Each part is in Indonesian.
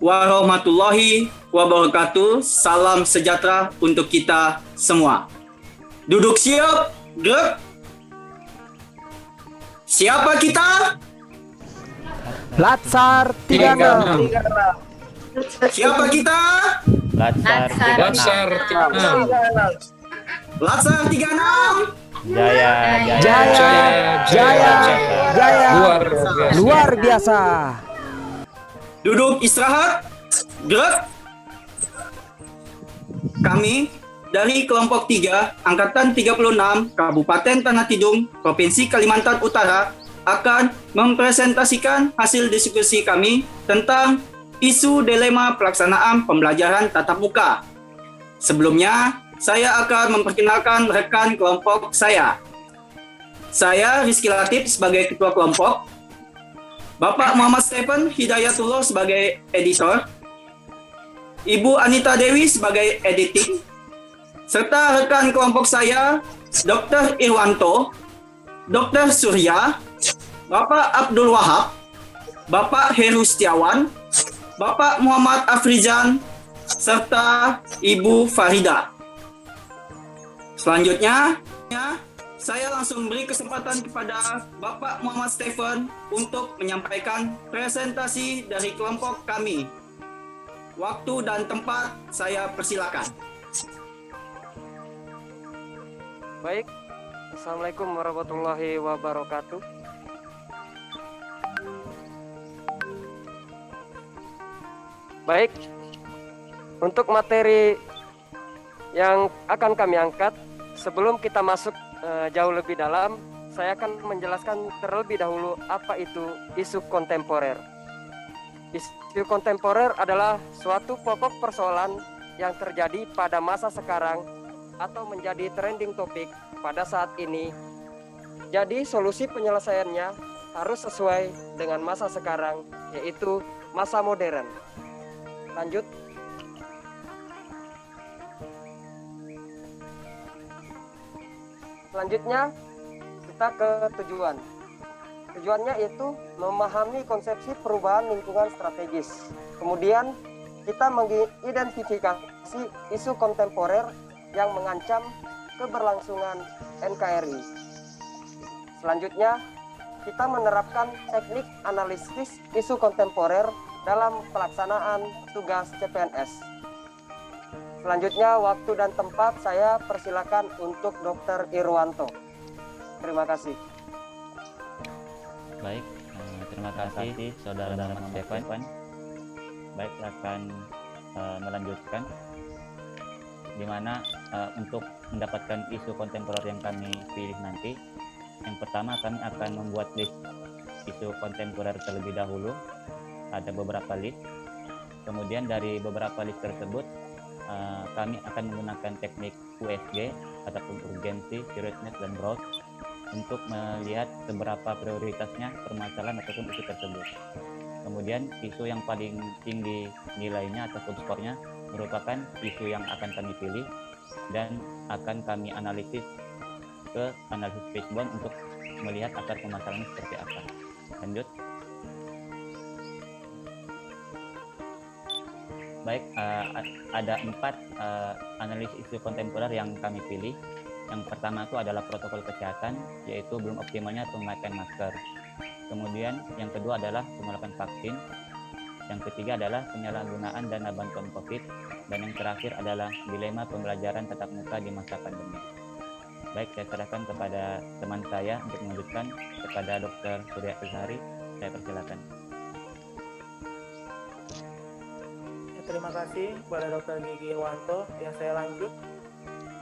warahmatullahi wabarakatuh. Salam sejahtera untuk kita semua. Duduk siap, gerak. Siapa kita? Latsar 36. Siapa kita? Latsar Latsar 36. Latsar 36. Jaya Luar biasa. Duduk istirahat, gerak. Kami dari kelompok 3, Angkatan 36, Kabupaten Tanah Tidung, Provinsi Kalimantan Utara akan mempresentasikan hasil diskusi kami tentang isu dilema pelaksanaan pembelajaran tatap muka. Sebelumnya, saya akan memperkenalkan rekan kelompok saya. Saya Rizky Latif sebagai ketua kelompok, Bapak Muhammad Stephen Hidayatullah sebagai editor, Ibu Anita Dewi sebagai editing, serta rekan kelompok saya, Dr. Irwanto, Dr. Surya, Bapak Abdul Wahab, Bapak Heru Setiawan, Bapak Muhammad Afrizan, serta Ibu Farida. Selanjutnya, saya langsung beri kesempatan kepada Bapak Muhammad Stephen untuk menyampaikan presentasi dari kelompok kami. Waktu dan tempat saya persilakan. Baik, Assalamualaikum warahmatullahi wabarakatuh. Baik, untuk materi yang akan kami angkat, sebelum kita masuk jauh lebih dalam, saya akan menjelaskan terlebih dahulu apa itu isu kontemporer. Isu kontemporer adalah suatu pokok persoalan yang terjadi pada masa sekarang atau menjadi trending topik pada saat ini. Jadi solusi penyelesaiannya harus sesuai dengan masa sekarang, yaitu masa modern. Lanjut. Selanjutnya kita ke tujuan. Tujuannya itu memahami konsepsi perubahan lingkungan strategis. Kemudian kita mengidentifikasi isu kontemporer yang mengancam keberlangsungan NKRI. Selanjutnya kita menerapkan teknik analisis isu kontemporer dalam pelaksanaan tugas CPNS. Selanjutnya waktu dan tempat saya persilakan untuk Dr. Irwanto. Terima kasih. Baik, terima kasih Saudara Muhammad Stephen. Baik, akan melanjutkan di mana untuk mendapatkan isu kontemporer yang kami pilih nanti. Yang pertama, kami akan membuat list isu kontemporer terlebih dahulu. Ada beberapa list. Kemudian dari beberapa list tersebut kami akan menggunakan teknik USG ataupun urgensi, seriousness, dan growth untuk melihat seberapa prioritasnya permasalahan ataupun isu tersebut. Kemudian isu yang paling tinggi nilainya ataupun skornya merupakan isu yang akan kami pilih dan akan kami analisis ke analisis fishbone untuk melihat akar permasalahannya seperti apa. Lanjut. Baik, ada 4 analisis isu kontemporer yang kami pilih. Yang pertama itu adalah protokol kesehatan, yaitu belum optimalnya pemakaian masker. Kemudian yang kedua adalah penolakan vaksin. Yang ketiga adalah penyalahgunaan dana bantuan COVID. Dan yang terakhir adalah dilema pembelajaran tatap muka di masa pandemi. Baik, saya serahkan kepada teman saya untuk melanjutkan kepada Dr. Surya Azhari. Saya persilakan. Terima kasih kepada Dr. Gigi Irwanto. Yang saya lanjut.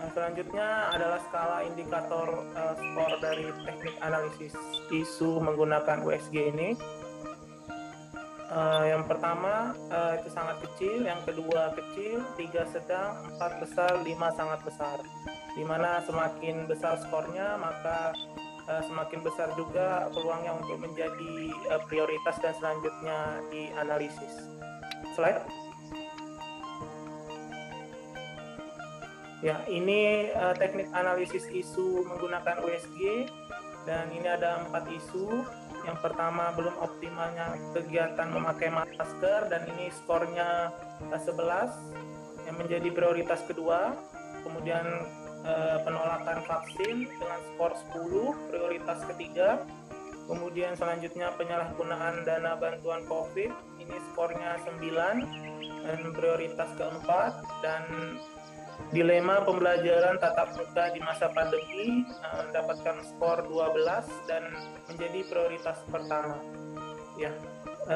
Yang selanjutnya adalah skala indikator skor dari teknik analisis isu menggunakan USG ini. Yang pertama itu sangat kecil, yang kedua kecil, 3 sedang, 4 besar, 5 sangat besar. Di mana semakin besar skornya, maka semakin besar juga peluangnya untuk menjadi prioritas dan selanjutnya dianalisis. Slide. Ya, ini teknik analisis isu menggunakan USG, dan ini ada 4 isu. Yang pertama, belum optimalnya kegiatan memakai masker, dan ini skornya 11 yang menjadi prioritas kedua. Kemudian penolakan vaksin dengan skor 10, prioritas ketiga. Kemudian selanjutnya penyalahgunaan dana bantuan COVID, ini skornya 9 dan prioritas keempat. Dan dilema pembelajaran tatap muka di masa pandemi mendapatkan skor 12 dan menjadi prioritas pertama. Ya,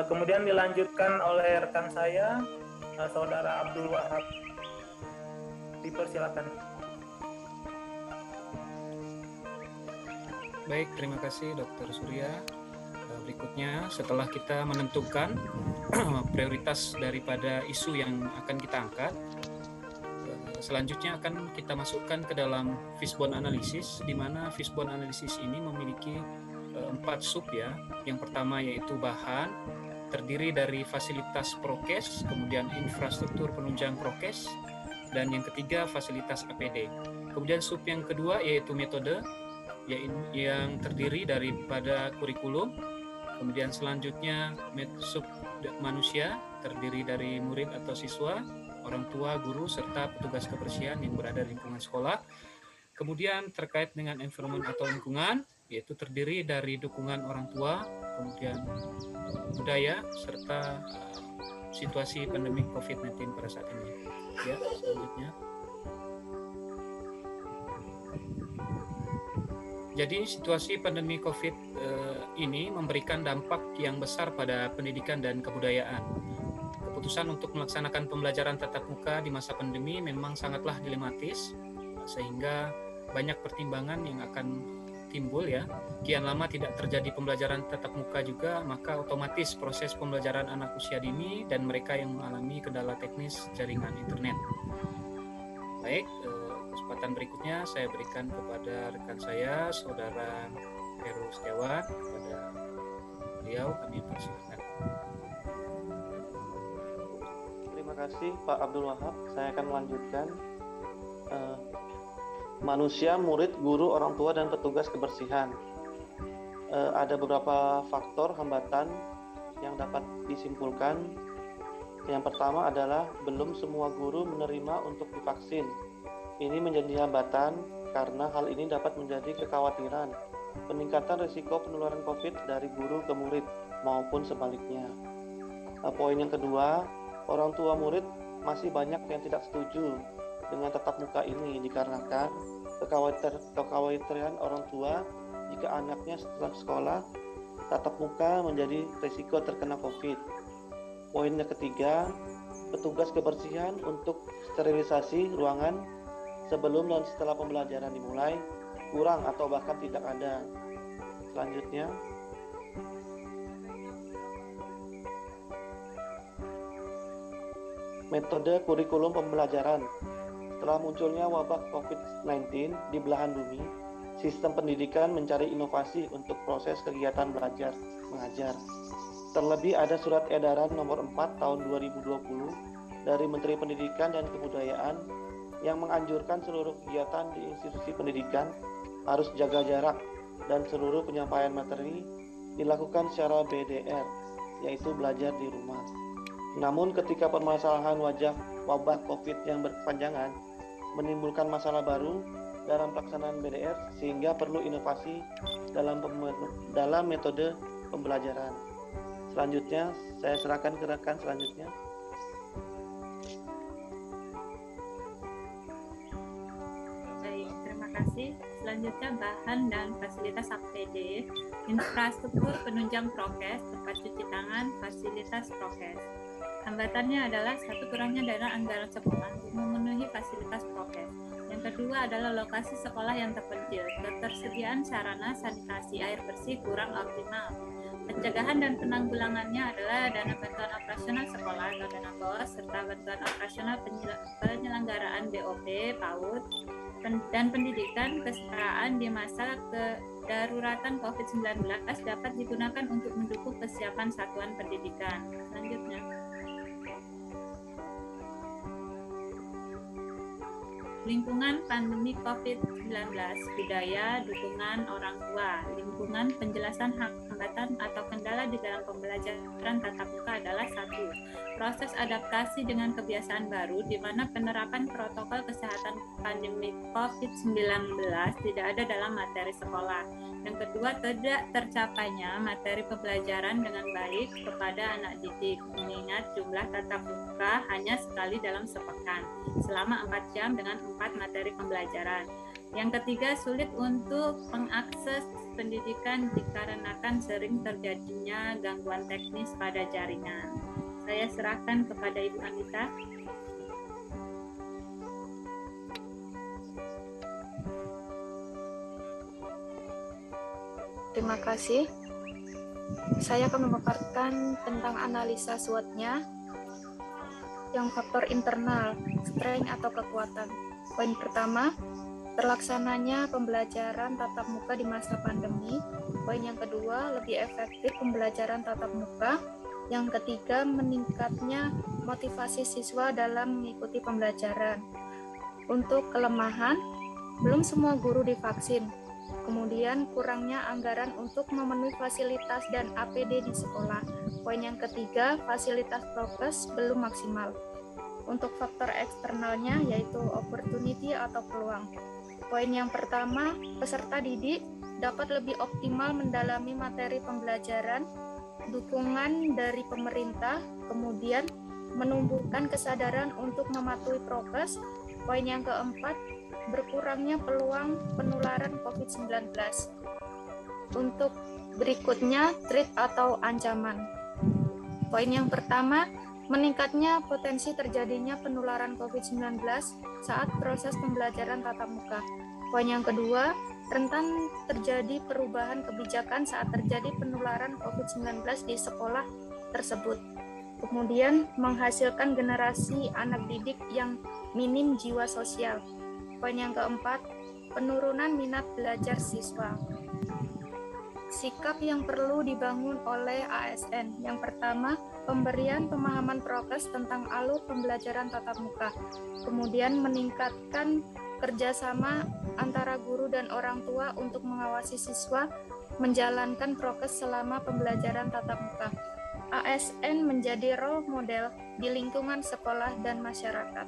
kemudian dilanjutkan oleh rekan saya, Saudara Abdul Wahab. Dipersilakan. Baik, terima kasih Dr. Surya. Berikutnya, setelah kita menentukan prioritas daripada isu yang akan kita angkat, selanjutnya akan kita masukkan ke dalam fishbone analysis, di mana fishbone analysis ini memiliki 4 sub ya. Yang pertama yaitu bahan, terdiri dari fasilitas prokes, kemudian infrastruktur penunjang prokes, dan yang ketiga fasilitas APD. Kemudian sub yang kedua yaitu metode, yang terdiri daripada kurikulum. Kemudian selanjutnya sub manusia, terdiri dari murid atau siswa, orang tua, guru, serta petugas kebersihan yang berada di lingkungan sekolah. Kemudian terkait dengan environment atau lingkungan, yaitu terdiri dari dukungan orang tua, kemudian budaya, serta situasi pandemi COVID-19 pada saat ini. Ya, selanjutnya. Jadi situasi pandemi COVID ini memberikan dampak yang besar pada pendidikan dan kebudayaan. Keputusan untuk melaksanakan pembelajaran tatap muka di masa pandemi memang sangatlah dilematis, sehingga banyak pertimbangan yang akan timbul ya. Kian lama tidak terjadi pembelajaran tatap muka juga, maka otomatis proses pembelajaran anak usia dini dan mereka yang mengalami kendala teknis jaringan internet. Baik, kesempatan berikutnya saya berikan kepada rekan saya, Saudara Heru Setiawan. Kepada beliau kami persilakan. Terima kasih Pak Abdul Wahab. Saya akan melanjutkan. Manusia, murid, guru, orang tua, dan petugas kebersihan. Ada beberapa faktor hambatan yang dapat disimpulkan. Yang pertama adalah belum semua guru menerima untuk divaksin. Ini menjadi hambatan karena hal ini dapat menjadi kekhawatiran peningkatan risiko penularan COVID dari guru ke murid maupun sebaliknya. Poin yang kedua, orang tua murid masih banyak yang tidak setuju dengan tatap muka ini dikarenakan kekhawatiran orang tua jika anaknya setelah sekolah tatap muka menjadi risiko terkena COVID. Poin yang ketiga, petugas kebersihan untuk sterilisasi ruangan sebelum dan setelah pembelajaran dimulai kurang atau bahkan tidak ada. Selanjutnya, metode kurikulum pembelajaran. Setelah munculnya wabah COVID-19 di belahan bumi, sistem pendidikan mencari inovasi untuk proses kegiatan belajar mengajar. Terlebih ada surat edaran nomor 4 tahun 2020 dari Menteri Pendidikan dan Kebudayaan yang menganjurkan seluruh kegiatan di institusi pendidikan harus jaga jarak dan seluruh penyampaian materi dilakukan secara BDR, yaitu belajar di rumah. Namun ketika permasalahan wabah COVID yang berkepanjangan menimbulkan masalah baru dalam pelaksanaan BDR sehingga perlu inovasi dalam metode pembelajaran. Selanjutnya, saya serahkan ke rekan selanjutnya. Baik, terima kasih. Selanjutnya bahan dan fasilitas APD, infrastruktur penunjang prokes, tempat cuci tangan, fasilitas prokes. Hambatannya adalah satu, kurangnya dana anggaran sekolah untuk memenuhi fasilitas prokes. Yang kedua adalah lokasi sekolah yang terpencil, ketersediaan sarana sanitasi air bersih kurang optimal. Pencegahan dan penanggulangannya adalah dana bantuan operasional sekolah atau dana BOS, serta bantuan operasional penyelenggaraan BOP, PAUD, dan pendidikan kesetaraan di masa kedaruratan COVID-19 dapat digunakan untuk mendukung kesiapan satuan pendidikan. Selanjutnya. Lingkungan pandemi COVID-19, budaya, dukungan orang tua, lingkungan penjelasan hak hambatan atau kendala di dalam pembelajaran tatap muka adalah: 1. Proses adaptasi dengan kebiasaan baru di mana penerapan protokol kesehatan pandemi COVID-19 tidak ada dalam materi sekolah. Yang kedua, tidak tercapainya materi pembelajaran dengan baik kepada anak didik, mengingat jumlah tatap muka hanya sekali dalam sepekan, selama 4 jam dengan 4 materi pembelajaran. Yang ketiga, sulit untuk mengakses pendidikan dikarenakan sering terjadinya gangguan teknis pada jaringan. Saya serahkan kepada Ibu Anita. Terima kasih. Saya akan memaparkan tentang analisa SWOT-nya yang faktor internal, strength atau kekuatan. Poin pertama, terlaksananya pembelajaran tatap muka di masa pandemi. Poin yang kedua, lebih efektif pembelajaran tatap muka. Yang ketiga, meningkatnya motivasi siswa dalam mengikuti pembelajaran. Untuk kelemahan, belum semua guru divaksin. Kemudian kurangnya anggaran untuk memenuhi fasilitas dan APD di sekolah. Poin yang ketiga, fasilitas prokes belum maksimal. Untuk faktor eksternalnya yaitu opportunity atau peluang. Poin yang pertama, peserta didik dapat lebih optimal mendalami materi pembelajaran, dukungan dari pemerintah, kemudian menumbuhkan kesadaran untuk mematuhi prokes. Poin yang keempat, berkurangnya peluang penularan COVID-19. Untuk berikutnya, threat atau ancaman. Poin yang pertama, meningkatnya potensi terjadinya penularan COVID-19 saat proses pembelajaran tatap muka. Poin yang kedua, rentan terjadi perubahan kebijakan saat terjadi penularan COVID-19 di sekolah tersebut. Kemudian, menghasilkan generasi anak didik yang minim jiwa sosial. Poin yang keempat, penurunan minat belajar siswa. Sikap yang perlu dibangun oleh ASN. Yang pertama, pemberian pemahaman prokes tentang alur pembelajaran tatap muka. Kemudian meningkatkan kerjasama antara guru dan orang tua untuk mengawasi siswa menjalankan prokes selama pembelajaran tatap muka. ASN menjadi role model di lingkungan sekolah dan masyarakat.